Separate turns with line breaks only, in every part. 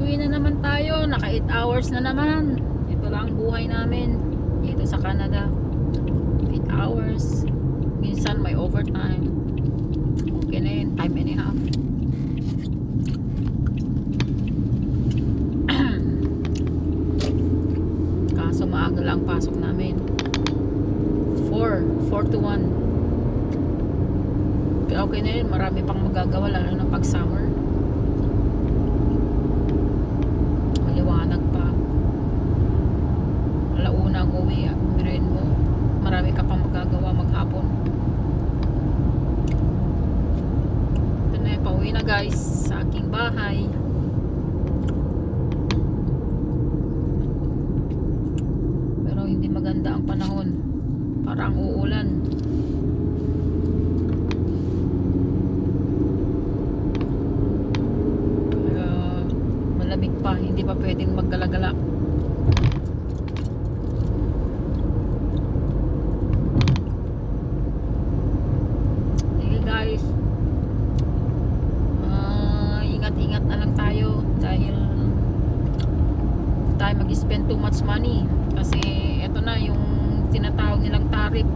Uwi na naman tayo. Naka 8 hours na naman. Ito lang ang buhay namin dito sa Canada. 8 hours. Minsan may overtime. Okay na yun. Time and a half. Kaso maaga lang pasok namin. 4 to 1. Pero okay na yun. Marami pang magagawa lalo na pag summer. Maliwanag pa. Alauna ang uwi. Biruin mo. Marami ka pang magagawa maghapon. Ito na yun. Pauwi na guys sa aking bahay. Pero hindi maganda ang panahon. Parang uulan. Malamig pa, hindi pa pwedeng maggalagala. Sige guys, ingat-ingat na lang tayo dahil tayo mag-spend too much money kasi eto na yung tinatawag nilang tariff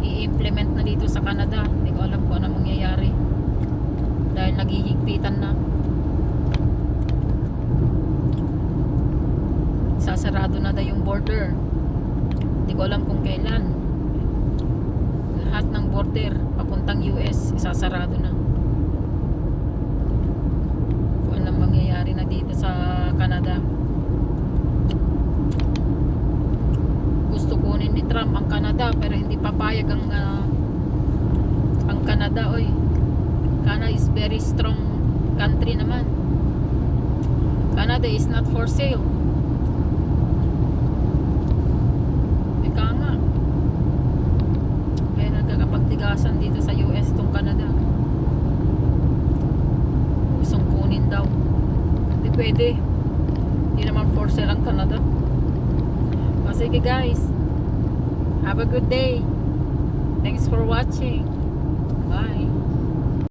i-implement na dito sa Canada. Hindi ko alam kung ano mangyayari dahil naghihigpitan na. Sasarado na daw yung border. Hindi ko alam kung kailan. Lahat ng border papuntang US isasarado na. Kung anong mangyayari na dito sa Canada. Gusto kunin ni Trump ang Canada pero hindi papayag ang Canada. Oy, Canada is very strong country naman. Canada is not for sale. Pagtigasan dito sa US tong Canada. Gustong kunin daw. Hindi pwede. Hindi naman for sale ang Canada. Sige guys, have a good day. Thanks for watching. Bye.